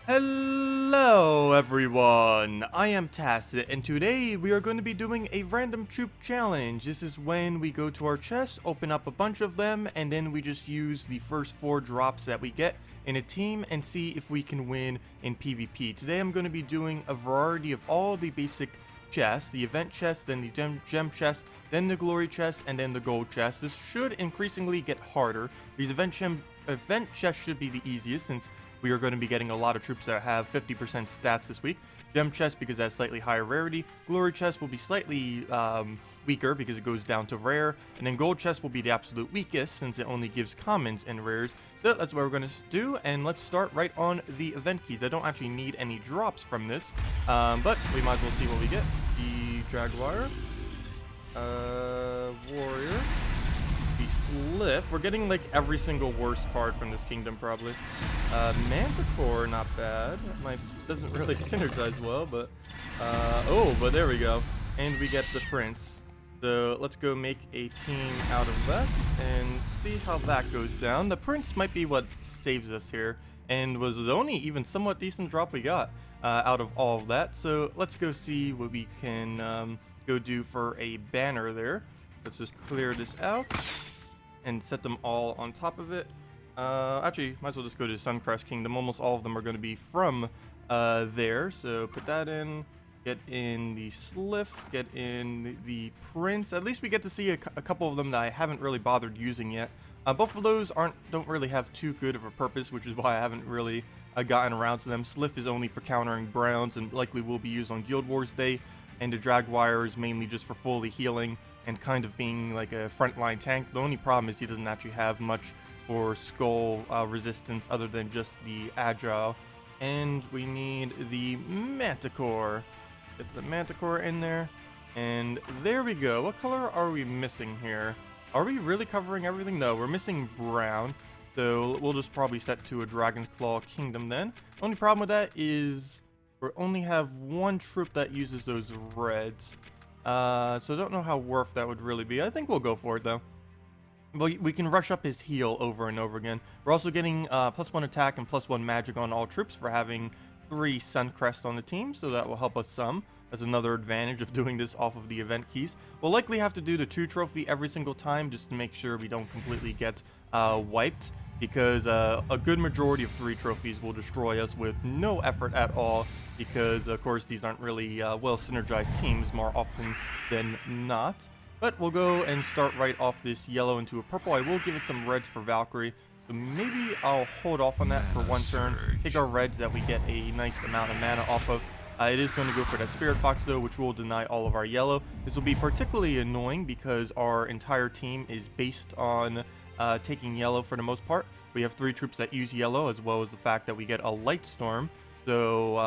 Hello everyone, I am Tacet, and today we are going to be doing a random troop challenge. This is when we go to our chest, open up a bunch of them, and then we just use the first 4 drops that we get in a team and see if we can win in PvP. Today I'm going to be doing a variety of all the basic chests, the event chest, then the gem chest, then the glory chest, and then the gold chest. This should increasingly get harder. These event chests should be the easiest since we are going to be getting a lot of troops that have 50% stats this week. Gem chest because that's slightly higher rarity. Glory chest will be slightly weaker because it goes down to rare. And then gold chest will be the absolute weakest since it only gives commons and rares. So that's what we're going to do. And let's start right on the event keys. I don't actually need any drops from this. But we might as well see what we get. The Jaguar. Warrior. The Sliff. We're getting like every single worst card from this kingdom probably. Manticore, not bad. Doesn't really synergize well, but but there we go. And we get the Prince. So let's go make a team out of that and see how that goes down. The Prince might be what saves us here, and was the only even somewhat decent drop we got out of all of that. So let's go see what we can go do for a banner there. Let's just clear this out and set them all on top of it. Actually, might as well just go to Suncrest Kingdom. Almost all of them are going to be from there. So put that in. Get in the Sliff. Get in the Prince. At least we get to see a couple of them that I haven't really bothered using yet. Both of those don't really have too good of a purpose, which is why I haven't really gotten around to them. Sliff is only for countering Browns and likely will be used on Guild Wars Day. And the Jaguar is mainly just for fully healing and kind of being like a frontline tank. The only problem is he doesn't actually have much for skull resistance other than just the agile. And we need the Manticore. Get the Manticore in there. And there we go. What color are we missing here? Are we really covering everything? No, we're missing brown. So we'll just probably set to a Dragon's Claw Kingdom then. Only problem with that is we only have one troop that uses those reds. So I don't know how worth that would really be. I think we'll go for it though. But we can rush up his heal over and over again. We're also getting +1 attack and +1 magic on all troops for having 3 Suncrest on the team, so that will help us some. That's another advantage of doing this off of the event keys. We'll likely have to do the 2 trophy every single time just to make sure we don't completely get wiped, because a good majority of 3 trophies will destroy us with no effort at all, because of course these aren't really well synergized teams more often than not. But we'll go and start right off this yellow into a purple. I will give it some reds for Valkyrie, so maybe I'll hold off on that for one turn. Take our reds that we get a nice amount of mana off of. It is going to go for that Spirit Fox though, which will deny all of our yellow. This will be particularly annoying because our entire team is based on taking yellow for the most part. We have 3 troops that use yellow, as well as the fact that we get a Light Storm. So,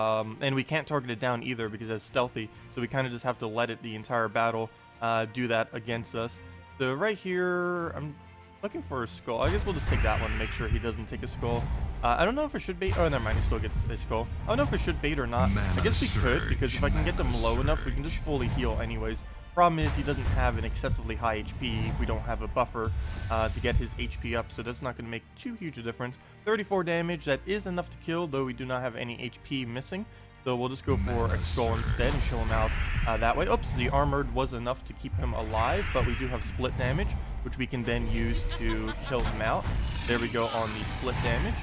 and we can't target it down either because it's stealthy. So we kind of just have to let it the entire battle do that against us. So right here, I'm looking for a skull. I guess we'll just take that one to make sure he doesn't take a skull. I don't know if it should bait. Oh, never mind. He still gets a skull. I don't know if it should bait or not. I guess we could, because if I can get them low enough, we can just fully heal anyways. Problem is, he doesn't have an excessively high HP if we don't have a buffer to get his HP up, so that's not going to make too huge a difference. 34 damage, that is enough to kill, though we do not have any HP missing. So we'll just go for a skull instead and show him out that way. Oops, the armored was enough to keep him alive, but we do have split damage, which we can then use to kill him out. There we go on the split damage.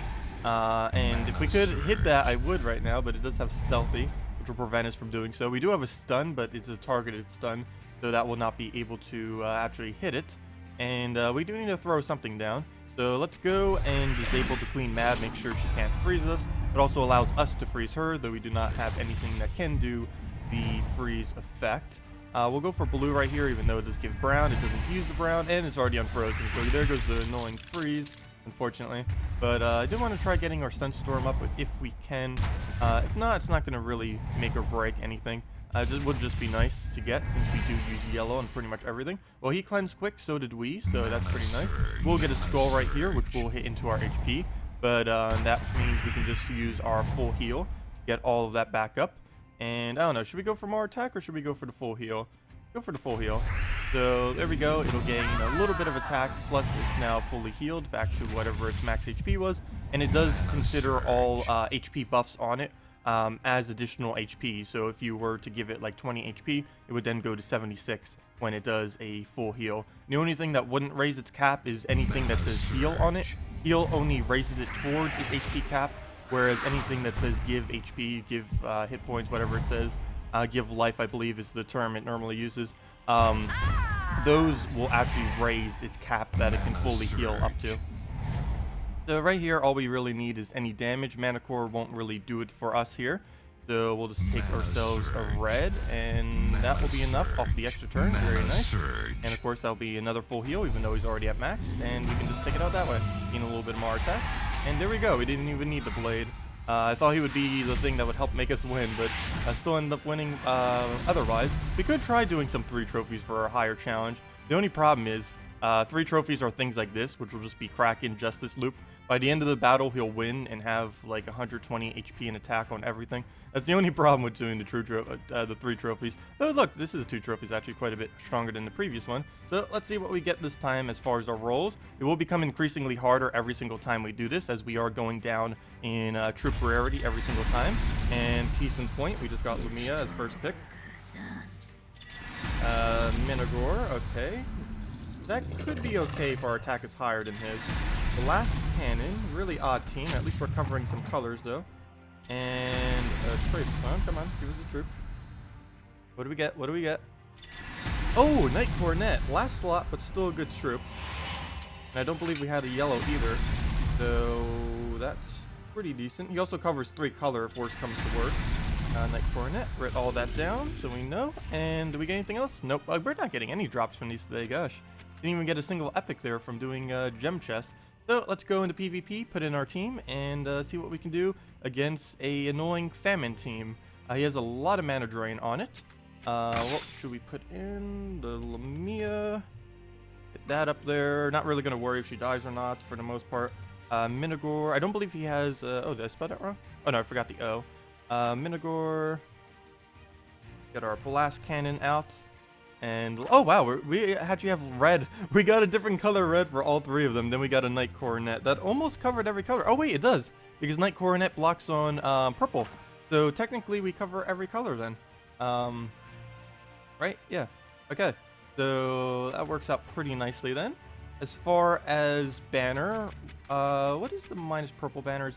And if we could hit that, I would right now, but it does have stealthy, which will prevent us from doing so. We do have a stun, but it's a targeted stun, so that will not be able to actually hit it. And we do need to throw something down. So let's go and disable the Queen Mad, make sure she can't freeze us. It also allows us to freeze her, though we do not have anything that can do the freeze effect. We'll go for blue right here, even though it does give brown. It doesn't use the brown, and it's already unfrozen. So there goes the annoying freeze, unfortunately. But I do want to try getting our Sunstorm up if we can. If not, it's not going to really make or break anything. It would just be nice to get since we do use yellow on pretty much everything. Well, he cleansed quick, so did we, so that's pretty nice. We'll get a skull right here, which will hit into our HP. But that means we can just use our full heal to get all of that back up. And I don't know, should we go for more attack or should we go for the full heal? Go for the full heal. So there we go. It'll gain a little bit of attack, plus it's now fully healed back to whatever its max HP was, and it does consider all HP buffs on it as additional HP. So if you were to give it like 20 HP, it would then go to 76 when it does a full heal. The only thing that wouldn't raise its cap is anything that says heal on it. Heal only raises it towards its HP cap, whereas anything that says give HP, give hit points, whatever it says, give life, I believe is the term it normally uses, those will actually raise its cap that it can fully heal up to. So right here, all we really need is any damage. Mana Core won't really do it for us here. So we'll just take ourselves a red, and that will be enough off the extra turn. Very nice. And of course, that'll be another full heal, even though he's already at max. And we can just take it out that way, gain a little bit more attack. And there we go. We didn't even need the blade. I thought he would be the thing that would help make us win, but I still end up winning otherwise. We could try doing some 3 trophies for a higher challenge. The only problem is 3 trophies are things like this, which will just be Kraken Justice Loop. By the end of the battle, he'll win and have like 120 HP and attack on everything. That's the only problem with doing the 3 trophies. Oh, look, this is 2 trophies, actually quite a bit stronger than the previous one. So let's see what we get this time as far as our rolls. It will become increasingly harder every single time we do this, as we are going down in troop rarity every single time. And case in point, we just got Lumia as first pick. Minogore, okay. That could be okay if our attack is higher than his. The last cannon, really odd team. At least we're covering some colors though. And Trace, huh? Come on, give us a troop. What do we get? What do we get? Oh, Knight Cornet. Last slot, but still a good troop. And I don't believe we had a yellow either. So that's pretty decent. He also covers 3 color if worse comes to worse. Knight Coronet, write all that down so we know. And do we get anything else? Nope. We're not getting any drops from these today, gosh. Didn't even get a single epic there from doing gem chest. So let's go into PvP, put in our team, and see what we can do against a annoying famine team. He has a lot of mana drain on it. What should we put in? The Lamia. Get that up there. Not really going to worry if she dies or not for the most part. Minogore. I don't believe he has... oh, did I spell that wrong? Oh, no, I forgot the O. Minogore. Get our Pulaski Cannon out. And oh wow, we actually have red. We got a different color red for all 3 of them. Then we got a Knight Coronet that almost covered every color. Oh wait, it does, because Knight Coronet blocks on purple. So technically we cover every color then. Right? Yeah. Okay. So that works out pretty nicely then. As far as banner, what is the minus purple banner?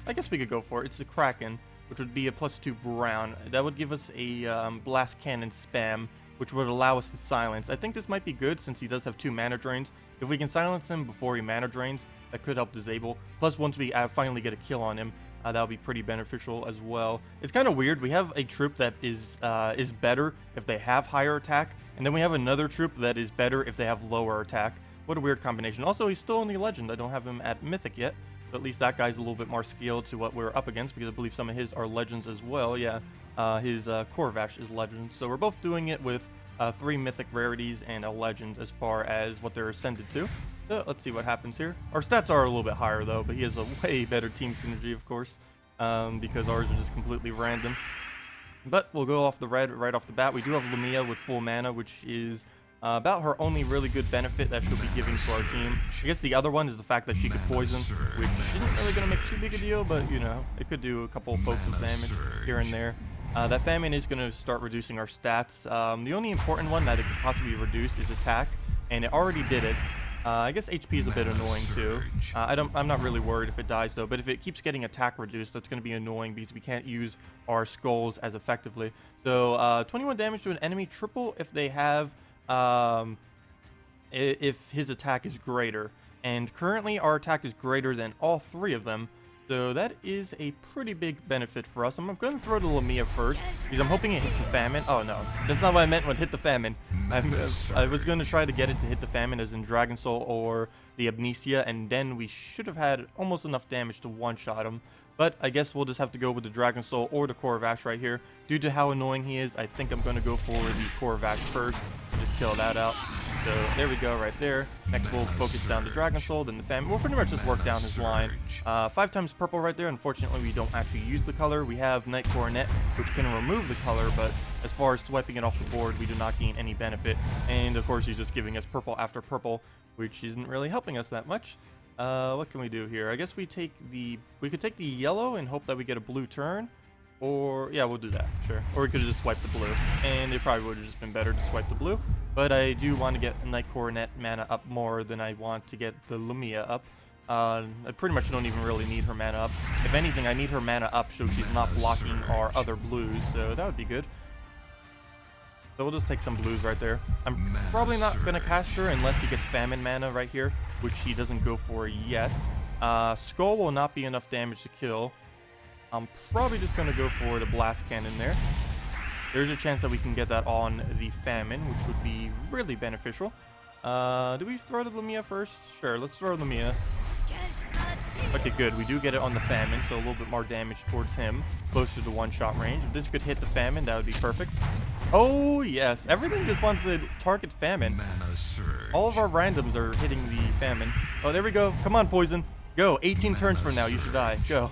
I guess we could go for it. It's the Kraken, which would be a +2 brown. That would give us a blast cannon spam, which would allow us to silence. I think this might be good since he does have 2 mana drains. If we can silence him before he mana drains, that could help disable. Plus, once we finally get a kill on him, that'll be pretty beneficial as well. It's kind of weird. We have a troop that is better if they have higher attack, and then we have another troop that is better if they have lower attack. What a weird combination. Also, he's still only legend. I don't have him at mythic yet. So at least that guy's a little bit more skilled to what we're up against, because I believe some of his are legends as well. Yeah, his Corvash is legend. So we're both doing it with 3 mythic rarities and a legend as far as what they're ascended to. So let's see what happens here. Our stats are a little bit higher though, but he has a way better team synergy, of course, because ours are just completely random. But we'll go off the red right off the bat. We do have Lumia with full mana, which is about her only really good benefit that she'll be giving to our team. I guess the other one is the fact that she could poison, which isn't really going to make too big a deal, but you know, it could do a couple pokes of damage here and there. That famine is going to start reducing our stats. The only important one that it could possibly reduce is attack, and it already did it. I guess HP is a bit annoying too. I'm not really worried if it dies though, but if it keeps getting attack reduced, that's going to be annoying because we can't use our skulls as effectively. So 21 damage to an enemy, triple if they have if his attack is greater, and currently our attack is greater than all 3 of them, so that is a pretty big benefit for us. I'm going to throw the Lamia first because I'm hoping it hits the famine. Oh no, that's not what I meant when hit the famine. I was going to try to get it to hit the famine as in Dragon Soul or the Amnesia, and then we should have had almost enough damage to one-shot him. But I guess we'll just have to go with the Dragon Soul or the Corvash right here. Due to how annoying he is, I think I'm going to go for the Corvash first. Just kill that out. So there we go, right there. Next we'll focus down the Dragon Soul, then the Famine. We'll pretty much just work down his line. 5 times purple right there. Unfortunately, we don't actually use the color. We have Night Coronet, which can remove the color, but as far as swiping it off the board, we do not gain any benefit. And of course, he's just giving us purple after purple, which isn't really helping us that much. What can we do here? I guess we could take the yellow and hope that we get a blue turn. Or, yeah, we'll do that, sure. Or we could have just swiped the blue, and it probably would have just been better to swipe the blue. But I do want to get Night Coronet mana up more than I want to get the Lumia up. I pretty much don't even really need her mana up. If anything, I need her mana up so she's not blocking our other blues, so that would be good. So we'll just take some blues right there. I'm probably not going to cast her unless he gets Famine mana right here, which he doesn't go for yet. Skull will not be enough damage to kill. I'm probably just going to go for the Blast Cannon there. There's a chance that we can get that on the Famine, which would be really beneficial. Do we throw the Lumia first? Sure, let's throw Lumia. Okay, good. We do get it on the Famine, so a little bit more damage towards him, closer to one-shot range. If this could hit the Famine, that would be perfect. Oh, yes. Everything just wants to target Famine. All of our randoms are hitting the Famine. Oh, there we go. Come on, Poison. Go. 18 turns from now. You should die. Go.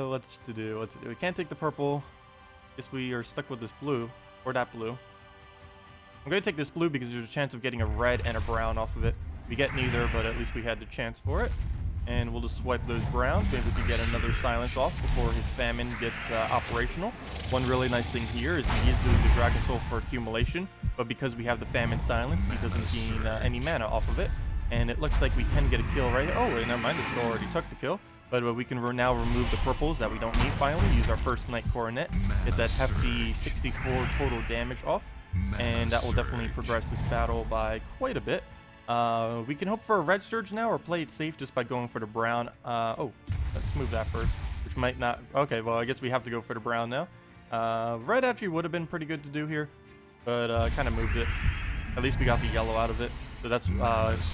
What's to do? We can't take the purple. Guess we are stuck with this blue. Or that blue. I'm going to take this blue because there's a chance of getting a red and a brown off of it. We get neither, but at least we had the chance for it. And we'll just swipe those browns. Maybe we can get another silence off before his Famine gets operational. One really nice thing here is he is doing the Dragon Soul for accumulation. But because we have the Famine silence, he doesn't gain any mana off of it. And it looks like we can get a kill right here. Oh, wait, never mind. The skull already took the kill. But we can now remove the purples that we don't need finally. Use our first Night Coronet. Get that hefty 64 total damage off. And that will definitely progress this battle by quite a bit. We can hope for a red surge now or play it safe just by going for the brown. Oh, let's move that first. Which might not... Okay, well, I guess we have to go for the brown now. Red actually would have been pretty good to do here. But kind of moved it. At least we got the yellow out of it. So that's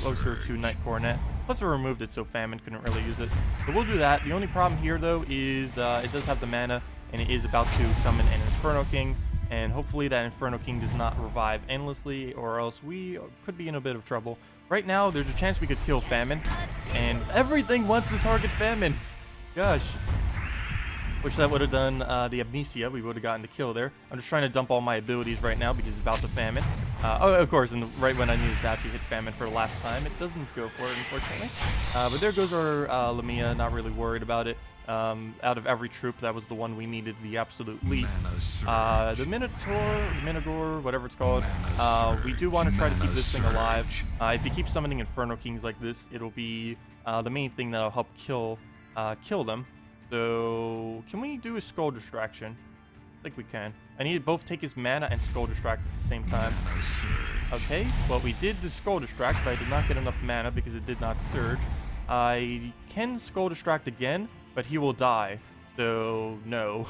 closer to Night Coronet. Plus, I removed it, so Famine couldn't really use it. So we'll do that. The only problem here, though, is it does have the mana, and it is about to summon an Inferno King. And hopefully that Inferno King does not revive endlessly, or else we could be in a bit of trouble. Right now, there's a chance we could kill Famine, and everything wants to target Famine. Gosh. Wish that would have done the Amnesia. We would have gotten the kill there. I'm just trying to dump all my abilities right now because it's about to Famine. Oh, of course, and right when I needed to actually hit Famine for the last time, it doesn't go for it, unfortunately. But there goes our Lumia. Not really worried about it. Out of every troop, that was the one we needed the absolute least. The Minotaur, whatever it's called, we do want to try to keep this thing alive. If you keep summoning Inferno Kings like this, it'll be the main thing that'll help kill them. So, can we do a Skull Distraction? I think we can. I need to both take his mana and Skull Distract at the same time. Okay, well, we did the Skull Distract, but I did not get enough mana because it did not surge. I can Skull Distract again, but he will die. So, no.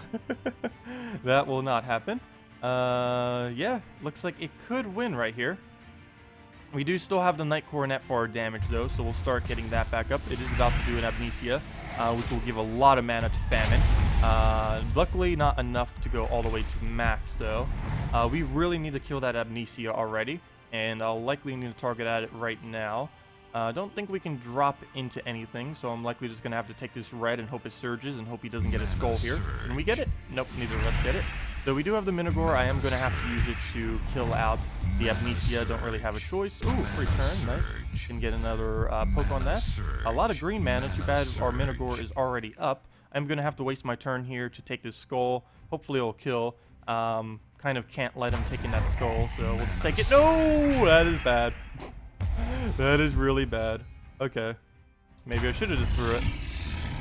That will not happen. Yeah, looks like it could win right here. We do still have the Night Coronet for our damage, though, so we'll start getting that back up. It is about to do an Amnesia, which will give a lot of mana to Famine. Luckily, not enough to go all the way to max, though. We really need to kill that Amnesia already, and I'll likely need to target at it right now. Don't think we can drop into anything, so I'm likely just going to have to take this red and hope it surges and hope he doesn't get a skull here. Can we get it? Nope, neither of us get it. So we do have the Minotaur. I am going to have to use it to kill out the Amnesia. Don't really have a choice. Ooh, free turn. Nice. Can get another poke on that. A lot of green mana. Too bad our Minotaur is already up. I'm going to have to waste my turn here to take this skull. Hopefully it'll kill. Kind of can't let him take in that skull, so we'll just take it. No! That is bad. That is really bad. Okay. Maybe I should have just threw it.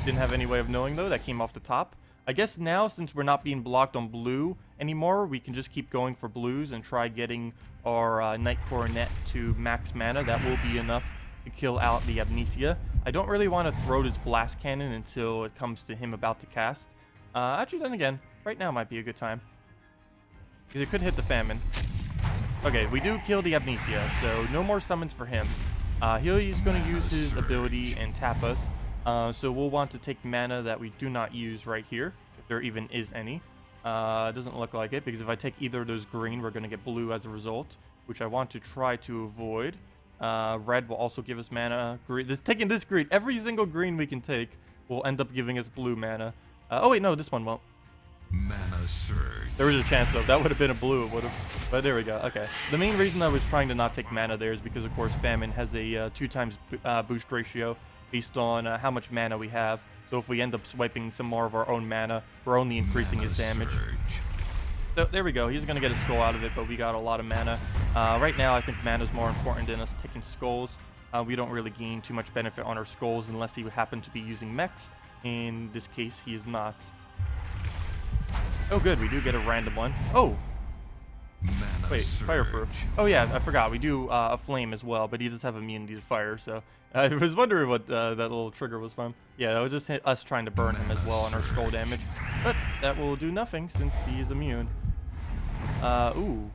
Didn't have any way of knowing, though. That came off the top. I guess now, since we're not being blocked on blue anymore, we can just keep going for blues and try getting our Night Coronet to max mana. That will be enough to kill out the Amnesia. I don't really want to throw this Blast Cannon until it comes to him about to cast. Actually, then again, right now might be a good time. Because it could hit the Famine. Okay, we do kill the Amnesia, so no more summons for him. He's going to use his ability and tap us. So we'll want to take mana that we do not use right here, if there even is any. It doesn't look like it, because if I take either of those green, we're going to get blue as a result, which I want to try to avoid. Red will also give us mana. Taking this green, every single green we can take will end up giving us blue mana. Oh wait, no, this one won't. Mana surge. There was a chance though. That would have been a blue. It would have. But there we go. Okay. The main reason I was trying to not take mana there is because, of course, Famine has a 2 times boost ratio based on how much mana we have. So if we end up swiping some more of our own mana, we're only increasing his damage. So there we go. He's going to get a skull out of it, but we got a lot of mana. Right now, I think mana is more important than us taking skulls. We don't really gain too much benefit on our skulls unless he happen to be using mechs. In this case, he is not. Oh, good. We do get a random one. Oh! Mana Wait, surge. fireproof. Oh, yeah, I forgot. We do a flame as well, but he does have immunity to fire, so... I was wondering what that little trigger was from. Yeah, that was just us trying to burn him as well on our skull damage. But that will do nothing since he is immune. Ooh.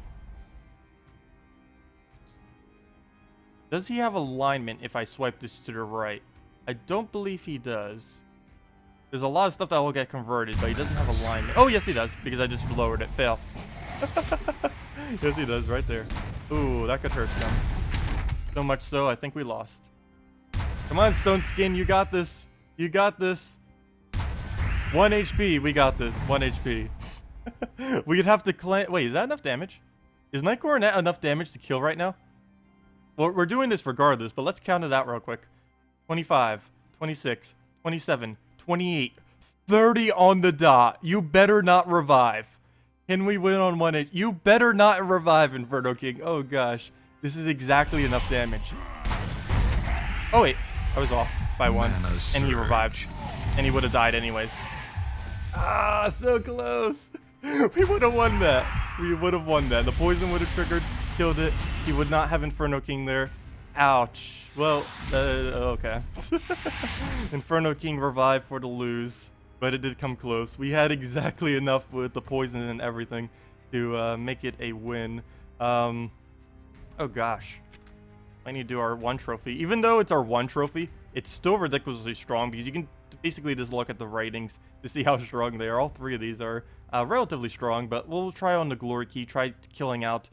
Does he have alignment if I swipe this to the right? I don't believe he does. There's a lot of stuff that will get converted, but he doesn't have alignment. Oh, yes, he does, because I just lowered it. Fail. Yes, he does, right there. Ooh, that could hurt some. So much so, I think we lost. Come on, Stone Skin, you got this. You got this. 1 HP, we got this. 1 HP. We'd have to cleanse. Wait, is that enough damage? Is Nightcore enough damage to kill right now? Well, we're doing this regardless, but let's count it out real quick. 25, 26, 27, 28, 30 on the dot. You better not revive. Can we win on 1 HP? You better not revive, Inferno King. Oh, gosh. This is exactly enough damage. Oh, wait. I was off by 1. And he revived. And he would have died anyways. Ah, so close. We would have won that. We would have won that. The poison would have triggered, killed it. He would not have Inferno King there. Ouch. Well, okay. Inferno King revived for the lose. But it did come close. We had exactly enough with the poison and everything to make it a win. Oh gosh. I need to do our 1 trophy. Even though it's our 1 trophy, it's still ridiculously strong because you can basically just look at the ratings to see how strong they are. All 3 of these are relatively strong, but we'll try on the glory key, try killing out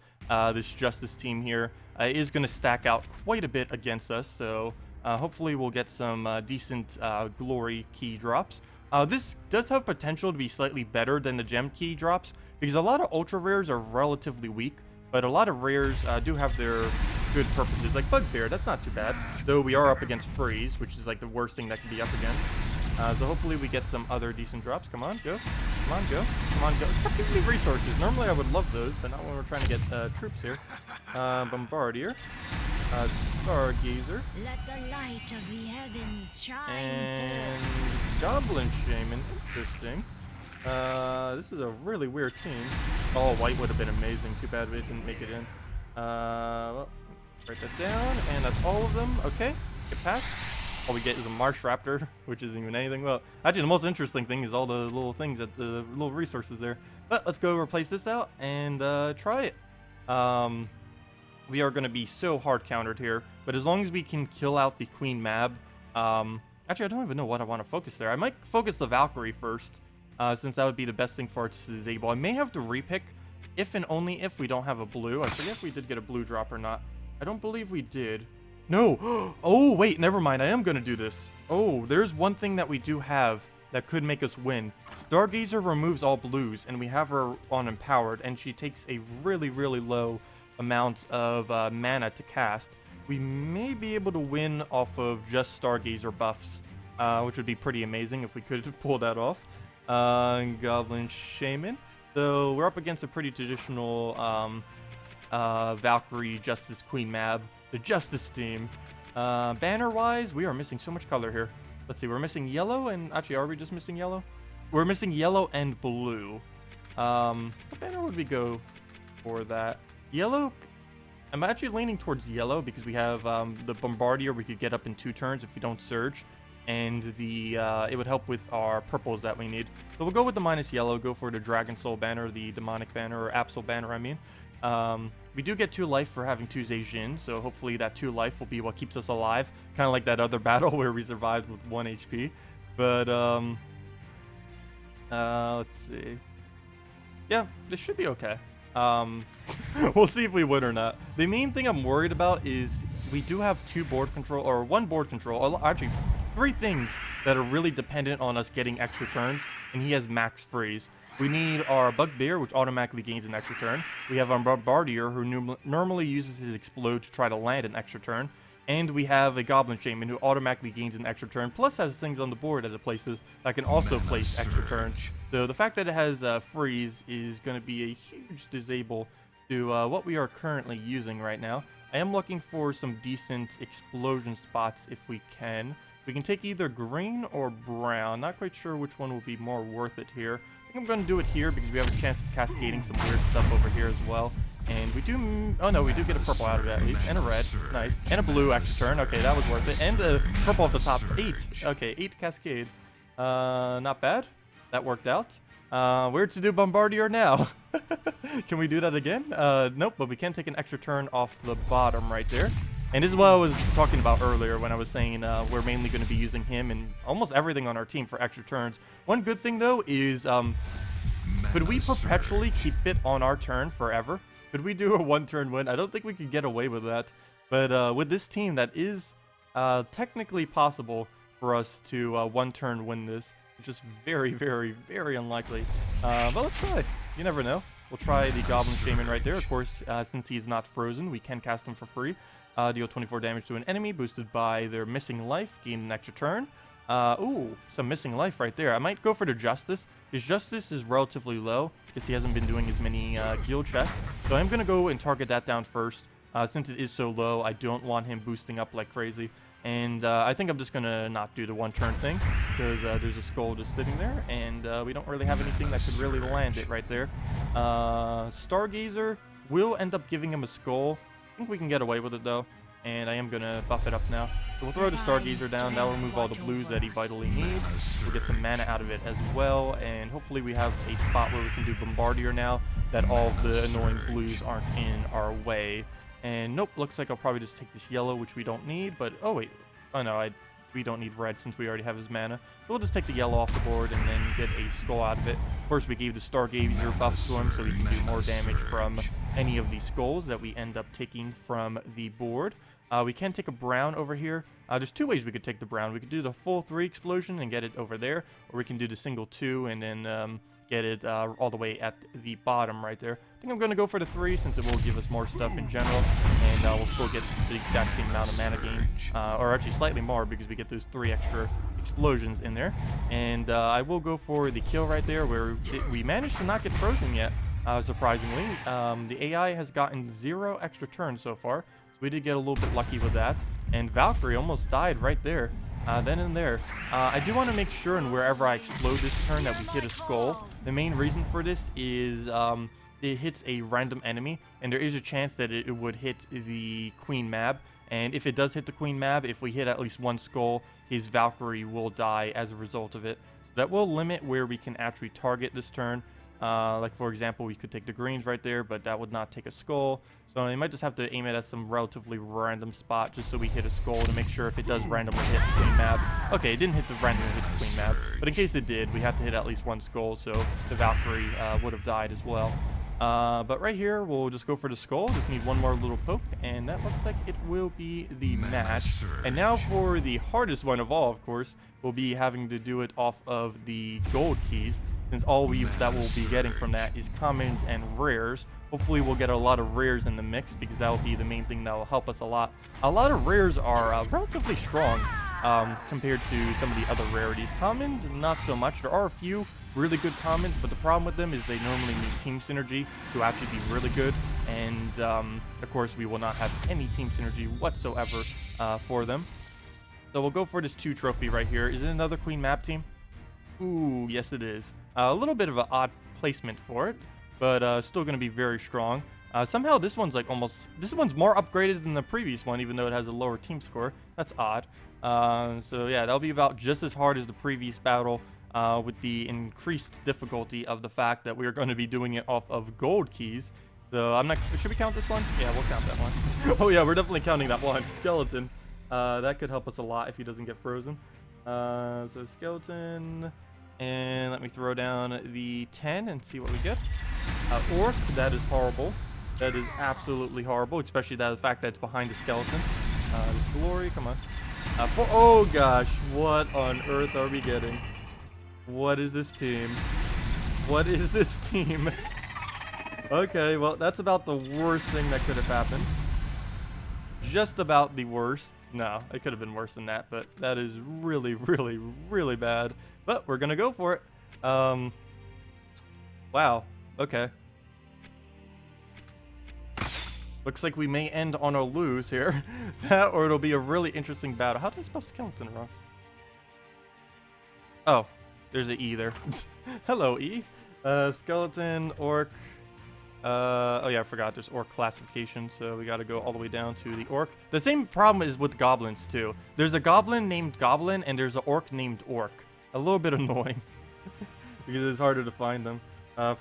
this Justice team here. It is going to stack out quite a bit against us, so hopefully we'll get some decent glory key drops. This does have potential to be slightly better than the gem key drops because a lot of ultra rares are relatively weak, but a lot of rares do have their good purposes, like Bugbear. That's not too bad, though we are up against Freeze, which is like the worst thing that can be up against. So hopefully we get some other decent drops. Come on, go. Come on, go. Come on, go. Stop giving me resources. Normally I would love those, but not when we're trying to get troops here. Bombardier. Stargazer. Let the light of the heavens shine. And Goblin Shaman. Interesting. This is a really weird team. Oh, white would have been amazing. Too bad we didn't make it in. Well, write that down, and that's all of them. Okay, skip past. All we get is a Marsh Raptor, which isn't even anything. Well, actually, the most interesting thing is all the little things, the little resources there. But let's go replace this out and try it. We are going to be so hard countered here, but as long as we can kill out the Queen Mab. Actually, I don't even know what I want to focus there. I might focus the Valkyrie first, since that would be the best thing for us to disable. I may have to repick if and only if we don't have a blue. I forget if we did get a blue drop or not. I don't believe we did. No. Oh, wait, never mind. I am going to do this. Oh, there's one thing that we do have that could make us win. Stargazer removes all blues, and we have her on Empowered, and she takes a really, really low amount of mana to cast. We may be able to win off of just Stargazer buffs, which would be pretty amazing if we could pull that off. Goblin Shaman. So we're up against a pretty traditional Valkyrie Justice Queen Mab, the Justice team. Banner-wise, we are missing so much color here. Let's see, we're missing yellow, and actually, are we just missing yellow? We're missing yellow and blue. What banner would we go for that? Yellow? I'm actually leaning towards yellow because we have the Bombardier we could get up in 2 turns if we don't surge. And the it would help with our purples that we need. So we'll go with the minus yellow, go for the Dragon Soul banner, the Demonic banner, or Absol banner, I mean. We do get 2 life for having 2 Zhejian, so hopefully that 2 life will be what keeps us alive. Kind of like that other battle where we survived with 1 HP. But, let's see. Yeah, this should be okay. We'll see if we win or not. The main thing I'm worried about is we do have one board control, actually 3 things that are really dependent on us getting extra turns, and he has max freeze. We need our Bugbear, which automatically gains an extra turn. We have our Bombardier, who normally uses his Explode to try to land an extra turn. And we have a Goblin Shaman, who automatically gains an extra turn, plus has things on the board at the places that can also place extra turns. So the fact that it has freeze is going to be a huge disable to what we are currently using right now. I am looking for some decent explosion spots if we can. We can take either green or brown. Not quite sure which one will be more worth it here. I think I'm going to do it here because we have a chance of cascading some weird stuff over here as well. And we do, oh no, we do get a purple out of it at least, and a red, nice, and a blue extra turn, okay, that was worth it, and a purple at the top, 8, okay, 8 cascade, not bad, that worked out. Where to do Bombardier now? Can we do that again? Nope, but we can take an extra turn off the bottom right there. And this is what I was talking about earlier when I was saying we're mainly going to be using him and almost everything on our team for extra turns. One good thing though is, could we perpetually keep it on our turn forever? Could we do a 1-turn win? I don't think we could get away with that. But with this team, that is technically possible for us to 1-turn win this. It's just very, very, very unlikely. But let's try. You never know. We'll try the Goblin Shaman right there. Of course, since he's not frozen, we can cast him for free. Deal 24 damage to an enemy, boosted by their missing life. Gain an extra turn. Ooh, some missing life right there. I might go for the Justice. His Justice is relatively low because he hasn't been doing as many guild chests. So I'm going to go and target that down first. Since it is so low, I don't want him boosting up like crazy. And I think I'm just going to not do the 1-turn thing because there's a skull just sitting there. And we don't really have anything that could really land it right there. Stargazer will end up giving him a skull. I think we can get away with it though. And I am going to buff it up now. So we'll throw the Stargazer down. That will remove all the blues that he vitally needs. We'll get some mana out of it as well. And hopefully we have a spot where we can do Bombardier now, that all the annoying blues aren't in our way. And nope, looks like I'll probably just take this yellow, which we don't need. But, oh wait. Oh no, we don't need red since we already have his mana. So we'll just take the yellow off the board and then get a skull out of it. Of course, we gave the Stargazer buff to him so he can do more damage from any of the skulls that we end up taking from the board. We can take a brown over here. There's 2 ways we could take the brown. We could do the full 3 explosion and get it over there, or we can do the single 2 and then get it all the way at the bottom right there. I think I'm going to go for the 3 since it will give us more stuff in general, and we'll still get the exact same amount of mana gain, or actually slightly more because we get those 3 extra explosions in there. And I will go for the kill right there where we managed to not get frozen yet, surprisingly. The AI has gotten 0 extra turns so far. We did get a little bit lucky with that, and Valkyrie almost died right there, then and there. I do want to make sure, and wherever I explode this turn, that we hit a skull. The main reason for this is it hits a random enemy, and there is a chance that it would hit the Queen Mab, and if it does hit the Queen Mab, if we hit at least 1 skull, his Valkyrie will die as a result of it. So that will limit where we can actually target this turn. Like for example, we could take the greens right there, but that would not take a skull. So I might just have to aim it at some relatively random spot just so we hit a skull to make sure if it does randomly hit the Queen Mab. Okay, it didn't hit the randomly hit the Queen Mab, but in case it did, we have to hit at least 1 skull, so the Valkyrie would have died as well. But right here, we'll just go for the skull. Just need 1 more little poke, and that looks like it will be the match. And now for the hardest one of all, of course, we'll be having to do it off of the gold keys, since all that we'll be getting from that is commons and rares. Hopefully we'll get a lot of rares in the mix because that will be the main thing that will help us a lot. A lot of rares are relatively strong compared to some of the other rarities. Commons, not so much. There are a few really good commons, but the problem with them is they normally need team synergy to actually be really good. And of course we will not have any team synergy whatsoever for them. So we'll go for this 2 trophy right here. Is it another Queen Map team? Ooh, yes it is. A little bit of an odd placement for it, but still going to be very strong. Somehow this one's like this one's more upgraded than the previous one, even though it has a lower team score. That's odd. So yeah, that'll be about just as hard as the previous battle, with the increased difficulty of the fact that we are going to be doing it off of gold keys. So I'm not. Should we count this one? Yeah, we'll count that one. Oh yeah, we're definitely counting that one. Skeleton. That could help us a lot if he doesn't get frozen. So Skeleton. And let me throw down the 10 and see what we get. Orc, that is horrible. That is absolutely horrible, especially the fact that it's behind the skeleton. This glory, come on. Oh gosh, what on earth are we getting? What is this team? What is this team? Okay, well, that's about the worst thing that could have happened. Just about the worst. No, it could have been worse than that, but that is really, really, really bad. But we're gonna go for it. Wow. Okay. Looks like we may end on a lose here. That, or it'll be a really interesting battle. How do I spell skeleton wrong? Oh, there's an E there. Hello, E. Skeleton, orc. Oh yeah, I forgot. There's orc classification, so we got to go all the way down to the orc. The same problem is with goblins too. There's a goblin named Goblin, and there's an orc named Orc. A little bit annoying because it's harder to find them.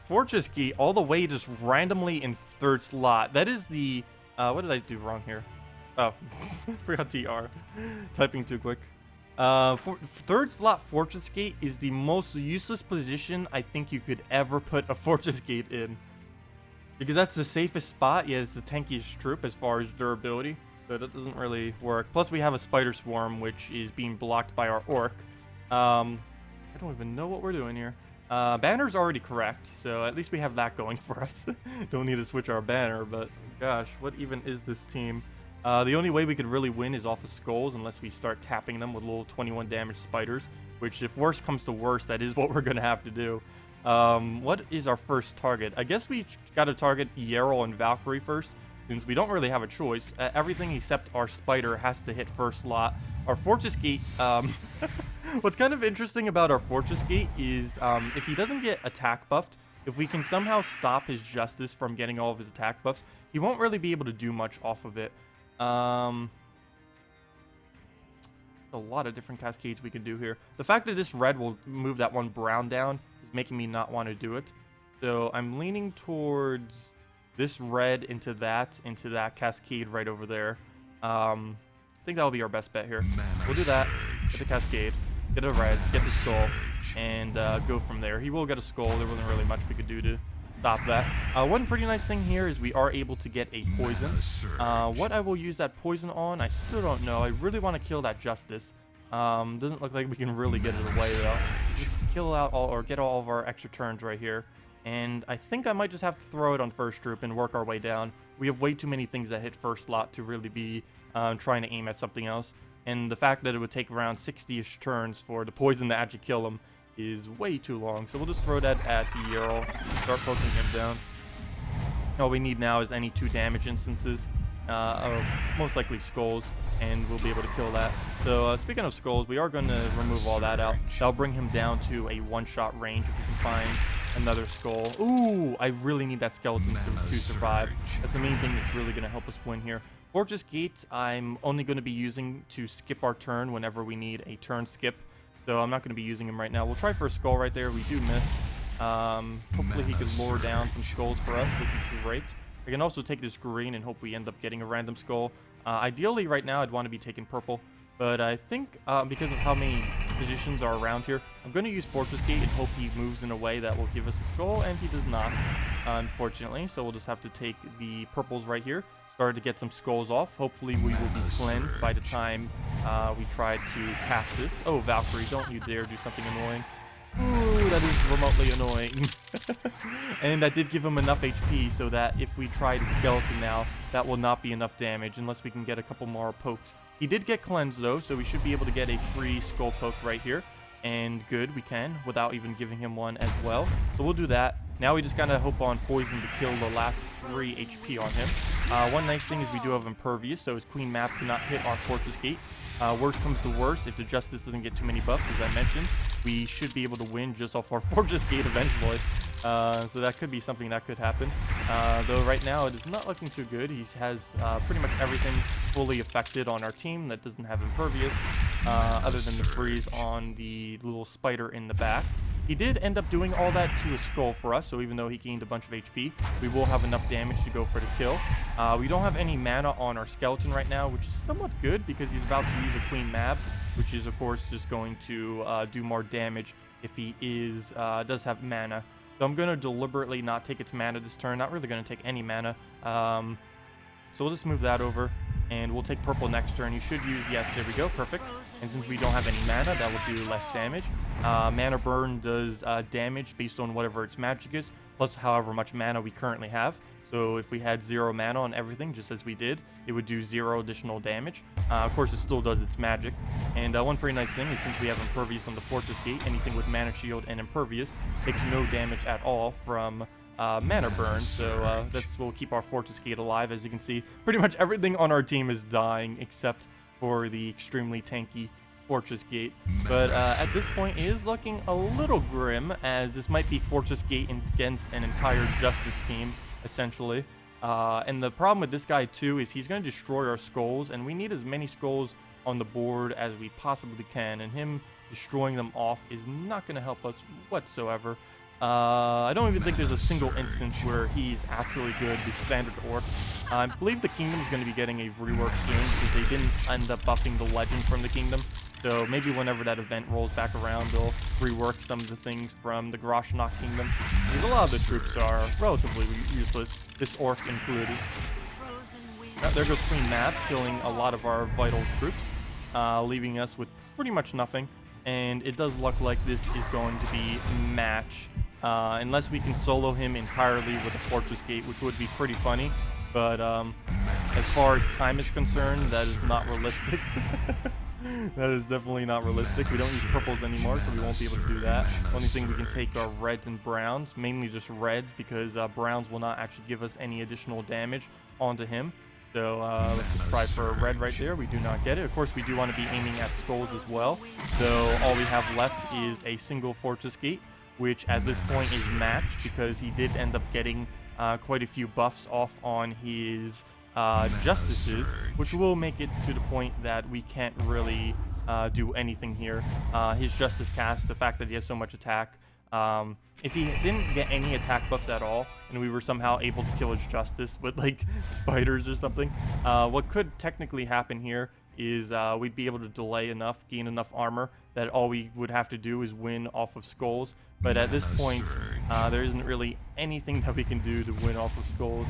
Fortress Gate all the way just randomly in third slot. That is the what did I do wrong here? Oh, forgot TR. Typing too quick. Third slot Fortress Gate is the most useless position I think you could ever put a Fortress Gate in. Because that's the safest spot, yet it's the tankiest troop as far as durability. So that doesn't really work. Plus we have a spider swarm, which is being blocked by our orc. I don't even know what we're doing here. Banner's already correct, so at least we have that going for us. Don't need to switch our banner, but gosh, what even is this team? The only way we could really win is off of skulls, unless we start tapping them with little 21 damage spiders, which if worst comes to worst, that is what we're gonna have to do. What is our first target? I guess we gotta target Yarrow and Valkyrie first, since we don't really have a choice. Everything except our spider has to hit first slot. Our Fortress Gate, what's kind of interesting about our Fortress Gate is if he doesn't get attack buffed, if we can somehow stop his Justice from getting all of his attack buffs, he won't really be able to do much off of it. A lot of different cascades we can do here. The fact that this red will move that one brown down is making me not want to do it. So I'm leaning towards this red into that cascade right over there. I think that'll be our best bet here. We'll do that. Get the cascade, get a red, get the skull, and go from there. He will get a skull. There wasn't really much we could do to stop that. One pretty nice thing here is we are able to get a poison. What I will use that poison on, I still don't know. I really want to kill that Justice. Doesn't look like we can really get it away though. Just kill out all, or get all of our extra turns right here. And I think I might just have to throw it on first troop and work our way down. We have way too many things that hit first slot to really be trying to aim at something else. And the fact that it would take around 60-ish turns for the poison to actually kill him is way too long. So we'll just throw that at the Yarrow, start poking him down. All we need now is any 2 damage instances, of most likely skulls, and we'll be able to kill that. So speaking of skulls, we are going to remove all that out. That'll bring him down to a 1-shot range if we can find another skull. Ooh, I really need that skeleton to survive. That's the main thing that's really going to help us win here. Fortress Gate, I'm only going to be using to skip our turn whenever we need a turn skip. So I'm not going to be using him right now. We'll try for a skull right there. We do miss. Hopefully he could lure down some skulls for us, which is great. I can also take this green and hope we end up getting a random skull. Ideally, right now, I'd want to be taking purple. But I think because of how many positions are around here, I'm going to use Fortress Gate and hope he moves in a way that will give us a skull, and he does not, unfortunately. So we'll just have to take the purples right here. Started to get some skulls off. Hopefully we will be cleansed by the time we try to cast this. Oh, Valkyrie, don't you dare do something annoying. Ooh, that is remotely annoying. And I did give him enough HP so that if we try the skeleton now, that will not be enough damage unless we can get a couple more pokes. He did get cleansed though, so we should be able to get a free skull poke right here. And good, we can, without even giving him one as well. So we'll do that. Now we just gotta hope on poison to kill the last 3 HP on him. One nice thing is we do have impervious, so his Queen Map cannot hit our Fortress Gate. Worst comes to worst, if the Justice doesn't get too many buffs, as I mentioned, we should be able to win just off our Fortress Gate eventually. So that could be something that could happen. Though right now it is not looking too good. He has pretty much everything fully affected on our team that doesn't have impervious, other than the freeze on the little spider in the back. He did end up doing all that to a skull for us, so even though he gained a bunch of HP, we will have enough damage to go for the kill. We don't have any mana on our skeleton right now, which is somewhat good because he's about to use a Queen Mab, which is, of course, just going to do more damage if he does have mana. So I'm going to deliberately not take its mana this turn. Not really going to take any mana. So we'll just move that over, and we'll take purple next turn. You should use, yes, there we go, perfect. And since we don't have any mana, that will do less damage. Mana burn does damage based on whatever its magic is, plus however much mana we currently have. So if we had 0 mana on everything, just as we did, it would do 0 additional damage. Of course, it still does its magic. And one pretty nice thing is since we have Impervious on the Fortress Gate, anything with Mana Shield and Impervious takes no damage at all from mana burn. So we'll keep our Fortress Gate alive. As you can see, pretty much everything on our team is dying except for the extremely tanky Fortress Gate. But at this point, it is looking a little grim, as this might be Fortress Gate against an entire Justice team, essentially. And the problem with this guy too is he's going to destroy our skulls, and we need as many skulls on the board as we possibly can, and him destroying them off is not going to help us whatsoever. I don't even think there's a single instance where he's actually good with standard orc. I believe the kingdom is going to be getting a rework soon because they didn't end up buffing the legend from the kingdom. So maybe whenever that event rolls back around, they'll rework some of the things from the Groshnok kingdom. Because a lot of the troops are relatively useless, this orc included. There goes Queen Mab, killing a lot of our vital troops, leaving us with pretty much nothing. And it does look like this is going to be match. Unless we can solo him entirely with a Fortress Gate, which would be pretty funny. But as far as time is concerned, that is not realistic. That is definitely not realistic. We don't use purples anymore, so we won't be able to do that. Only thing we can take are reds and browns, mainly just reds, because browns will not actually give us any additional damage onto him. So let's just try for a red right there. We do not get it. Of course, we do want to be aiming at skulls as well. So all we have left is a single Fortress Gate, which at this point is matched because he did end up getting quite a few buffs off on his Justices, which will make it to the point that we can't really do anything here. His Justice cast, the fact that he has so much attack, if he didn't get any attack buffs at all, and we were somehow able to kill his Justice with like spiders or something, what could technically happen here is we'd be able to delay enough, gain enough armor, that all we would have to do is win off of skulls. But at this point, there isn't really anything that we can do to win off of skulls,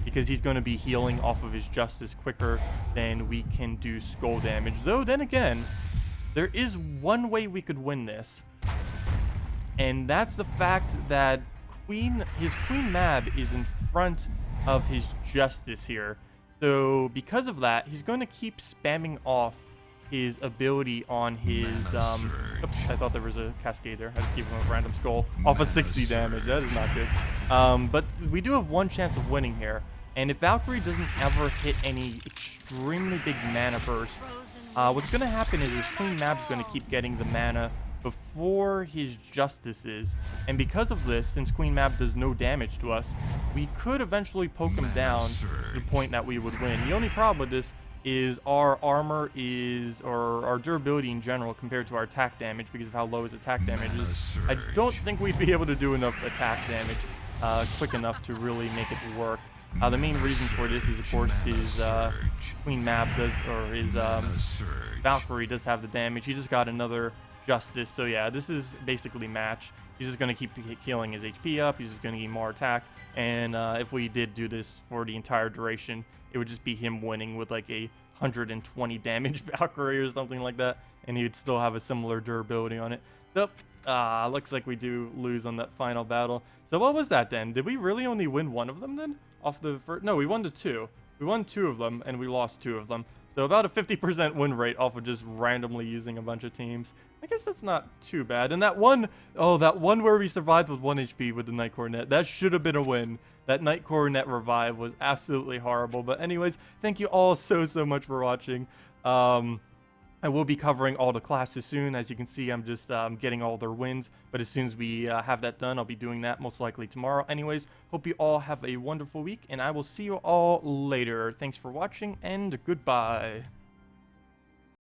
because he's going to be healing off of his Justice quicker than we can do skull damage. Though then again, there is one way we could win this, and that's the fact that his Queen Mab is in front of his Justice here. So because of that, he's going to keep spamming off his ability on his oops, I thought there was a cascade there. I just gave him a random skull off of 60 damage. That is not good. But we do have one chance of winning here, and if Valkyrie doesn't ever hit any extremely big mana bursts, what's going to happen is his Queen Mab's going to keep getting the mana before his Justices, and because of this, since Queen Mab does no damage to us, we could eventually poke him down to the point that we would win. The only problem with this is our armor or our durability in general compared to our attack damage, because of how low his attack damage is. I don't think we'd be able to do enough attack damage quick enough to really make it work. The main reason for this is, of course, his Queen Mab does, or his Valkyrie does have the damage. He just got another Justice, so yeah, this is basically match. He's just going to keep healing his HP up. He's just going to get more attack, and if we did do this for the entire duration, it would just be him winning with like a 120 damage Valkyrie or something like that, and he'd still have a similar durability on it. So looks like we do lose on that final battle. So what was that then? Did we really only win one of them then? Off the first? No, we won the two. We won 2 of them, and we lost 2 of them. So about a 50% win rate off of just randomly using a bunch of teams. I guess that's not too bad. And that one where we survived with 1 HP with the Night Coronet, that should have been a win. That Night Coronet revive was absolutely horrible. But anyways, thank you all so much for watching. I will be covering all the classes soon. As you can see, I'm just getting all their wins. But as soon as we have that done, I'll be doing that most likely tomorrow. Anyways, hope you all have a wonderful week, and I will see you all later. Thanks for watching, and goodbye.